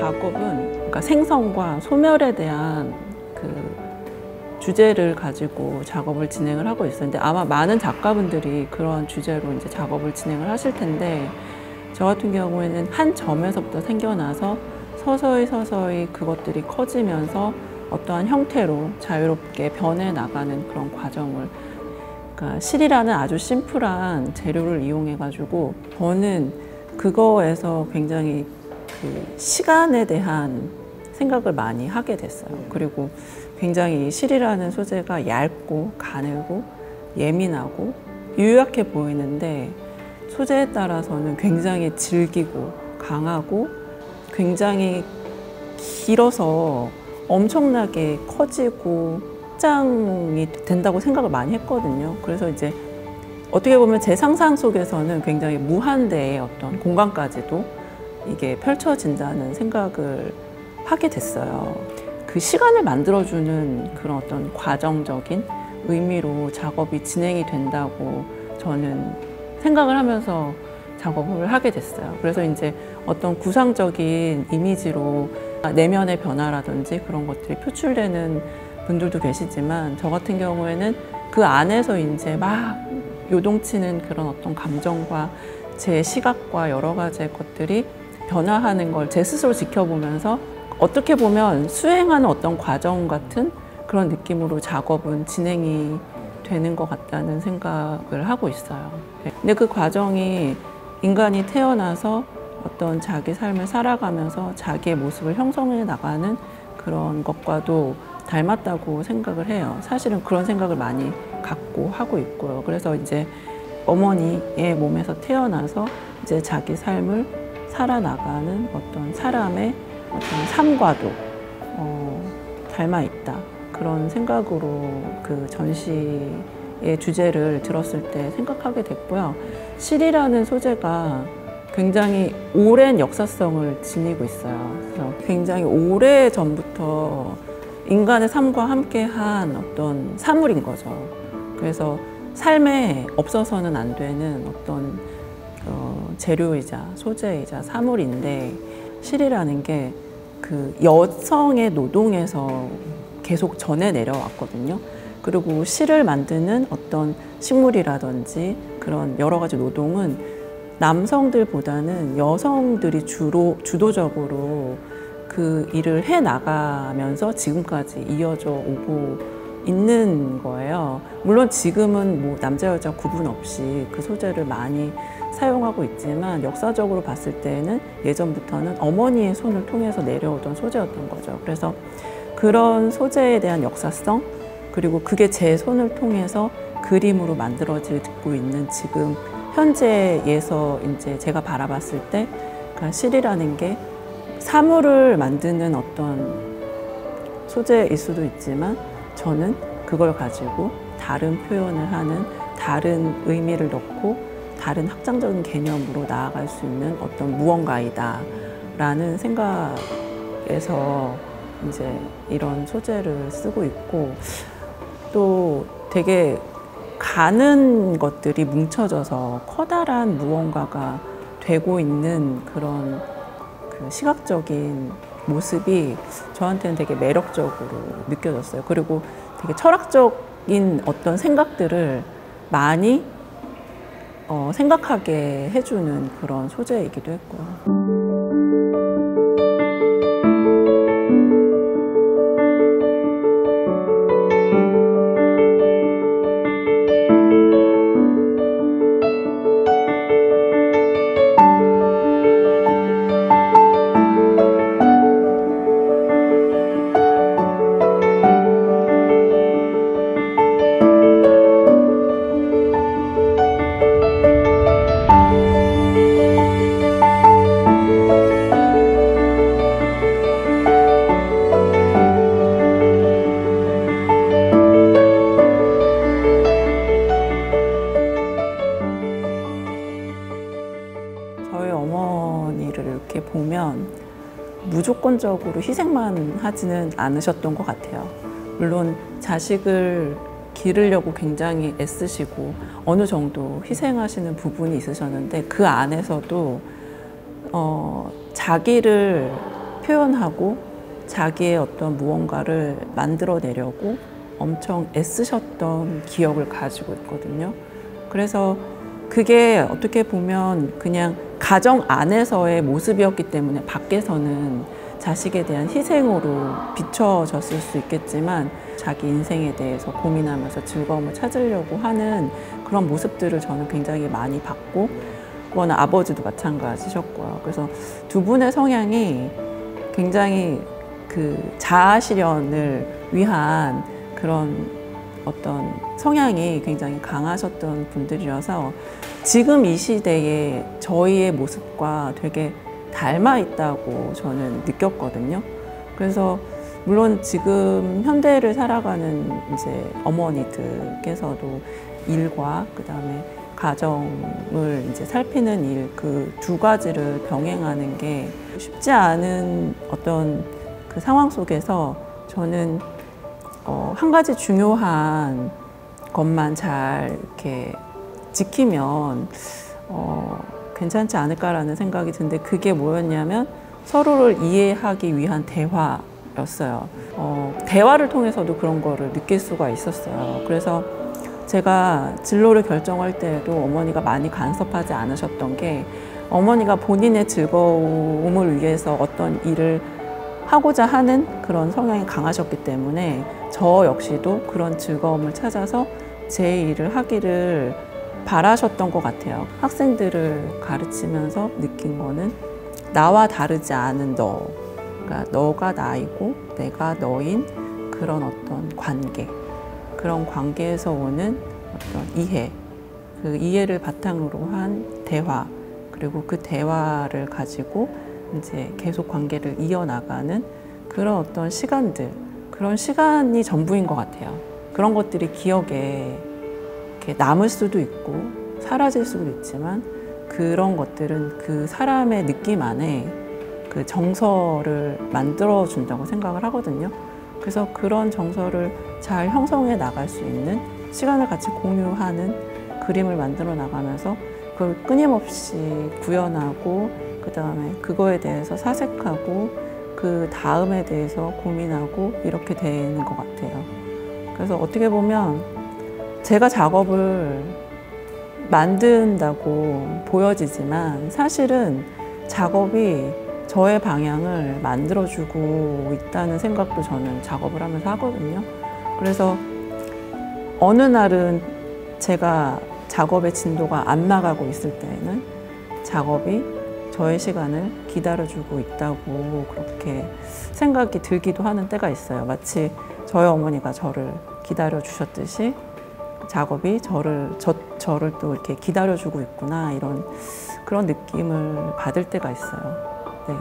작업은 그러니까 생성과 소멸에 대한 그 주제를 가지고 작업을 진행을 하고 있었는데 아마 많은 작가분들이 그런 주제로 이제 작업을 진행을 하실 텐데 저 같은 경우에는 한 점에서부터 생겨나서 서서히 그것들이 커지면서 어떠한 형태로 자유롭게 변해 나가는 그런 과정을 그러니까 실이라는 아주 심플한 재료를 이용해 가지고 저는 그거에서 굉장히 그 시간에 대한 생각을 많이 하게 됐어요. 그리고 굉장히 실이라는 소재가 얇고 가늘고 예민하고 유약해 보이는데 소재에 따라서는 굉장히 질기고 강하고 굉장히 길어서 엄청나게 커지고 확장이 된다고 생각을 많이 했거든요. 그래서 이제 어떻게 보면 제 상상 속에서는 굉장히 무한대의 어떤 공간까지도 이게 펼쳐진다는 생각을 하게 됐어요. 그 시간을 만들어주는 그런 어떤 과정적인 의미로 작업이 진행이 된다고 저는 생각을 하면서 작업을 하게 됐어요. 그래서 이제 어떤 구상적인 이미지로 내면의 변화라든지 그런 것들이 표출되는 분들도 계시지만 저 같은 경우에는 그 안에서 이제 막 요동치는 그런 어떤 감정과 제 시각과 여러 가지의 것들이 변화하는 걸 제 스스로 지켜보면서 어떻게 보면 수행하는 어떤 과정 같은 그런 느낌으로 작업은 진행이 되는 것 같다는 생각을 하고 있어요. 근데 그 과정이 인간이 태어나서 어떤 자기 삶을 살아가면서 자기의 모습을 형성해 나가는 그런 것과도 닮았다고 생각을 해요. 사실은 그런 생각을 많이 갖고 하고 있고요. 그래서 이제 어머니의 몸에서 태어나서 이제 자기 삶을 살아나가는 어떤 사람의 어떤 삶과도 닮아 있다. 그런 생각으로 그 전시의 주제를 들었을 때 생각하게 됐고요. 실이라는 소재가 굉장히 오랜 역사성을 지니고 있어요. 그래서 굉장히 오래 전부터 인간의 삶과 함께한 어떤 사물인 거죠. 그래서 삶에 없어서는 안 되는 어떤 재료이자 소재이자 사물인데 실이라는 게 그 여성의 노동에서 계속 전해 내려왔거든요. 그리고 실을 만드는 어떤 식물이라든지 그런 여러 가지 노동은 남성들보다는 여성들이 주도적으로 그 일을 해 나가면서 지금까지 이어져 오고 있는 거예요. 물론 지금은 뭐 남자 여자 구분 없이 그 소재를 많이 사용하고 있지만 역사적으로 봤을 때는 예전부터는 어머니의 손을 통해서 내려오던 소재였던 거죠. 그래서 그런 소재에 대한 역사성 그리고 그게 제 손을 통해서 그림으로 만들어지고 있는 지금 현재에서 이제 제가 바라봤을 때 그러니까 실이라는 게 사물을 만드는 어떤 소재일 수도 있지만 저는 그걸 가지고 다른 표현을 하는 다른 의미를 넣고 다른 확장적인 개념으로 나아갈 수 있는 어떤 무언가이다 라는 생각에서 이제 이런 소재를 쓰고 있고 또 되게 가는 것들이 뭉쳐져서 커다란 무언가가 되고 있는 그런 그 시각적인 모습이 저한테는 되게 매력적으로 느껴졌어요. 그리고 되게 철학적인 어떤 생각들을 많이 생각하게 해주는 그런 소재이기도 했고요. 저희 어머니를 이렇게 보면 무조건적으로 희생만 하지는 않으셨던 것 같아요. 물론 자식을 기르려고 굉장히 애쓰시고 어느 정도 희생하시는 부분이 있으셨는데 그 안에서도 자기를 표현하고 자기의 어떤 무언가를 만들어내려고 엄청 애쓰셨던 기억을 가지고 있거든요. 그래서 그게 어떻게 보면 그냥 가정 안에서의 모습이었기 때문에 밖에서는 자식에 대한 희생으로 비춰졌을 수 있겠지만 자기 인생에 대해서 고민하면서 즐거움을 찾으려고 하는 그런 모습들을 저는 굉장히 많이 봤고, 그거는 아버지도 마찬가지셨고요. 그래서 두 분의 성향이 굉장히 그 자아 실현을 위한 그런 어떤 성향이 굉장히 강하셨던 분들이라서 지금 이 시대에 저희의 모습과 되게 닮아 있다고 저는 느꼈거든요. 그래서 물론 지금 현대를 살아가는 이제 어머니들께서도 일과 그다음에 가정을 이제 살피는 일, 그 두 가지를 병행하는 게 쉽지 않은 어떤 그 상황 속에서 저는 한 가지 중요한 것만 잘 이렇게 지키면 괜찮지 않을까라는 생각이 드는데, 그게 뭐였냐면 서로를 이해하기 위한 대화였어요. 대화를 통해서도 그런 거를 느낄 수가 있었어요. 그래서 제가 진로를 결정할 때에도 어머니가 많이 간섭하지 않으셨던 게, 어머니가 본인의 즐거움을 위해서 어떤 일을 하고자 하는 그런 성향이 강하셨기 때문에 저 역시도 그런 즐거움을 찾아서 제 일을 하기를 바라셨던 것 같아요. 학생들을 가르치면서 느낀 거는 나와 다르지 않은 너, 그러니까 너가 나이고 내가 너인 그런 어떤 관계, 그런 관계에서 오는 어떤 이해, 그 이해를 바탕으로 한 대화, 그리고 그 대화를 가지고 이제 계속 관계를 이어나가는 그런 어떤 시간들, 그런 시간이 전부인 것 같아요. 그런 것들이 기억에 이렇게 남을 수도 있고 사라질 수도 있지만, 그런 것들은 그 사람의 느낌 안에 그 정서를 만들어 준다고 생각을 하거든요. 그래서 그런 정서를 잘 형성해 나갈 수 있는 시간을 같이 공유하는 그림을 만들어 나가면서 그걸 끊임없이 구현하고, 그 다음에 그거에 대해서 사색하고, 그 다음에 대해서 고민하고, 이렇게 되는 것 같아요. 그래서 어떻게 보면 제가 작업을 만든다고 보여지지만 사실은 작업이 저의 방향을 만들어주고 있다는 생각도 저는 작업을 하면서 하거든요. 그래서 어느 날은 제가 작업의 진도가 안 나가고 있을 때에는 작업이 저의 시간을 기다려주고 있다고 그렇게 생각이 들기도 하는 때가 있어요. 마치 저희 어머니가 저를 기다려주셨듯이 작업이 저를 또 이렇게 기다려주고 있구나, 이런 그런 느낌을 받을 때가 있어요. 네.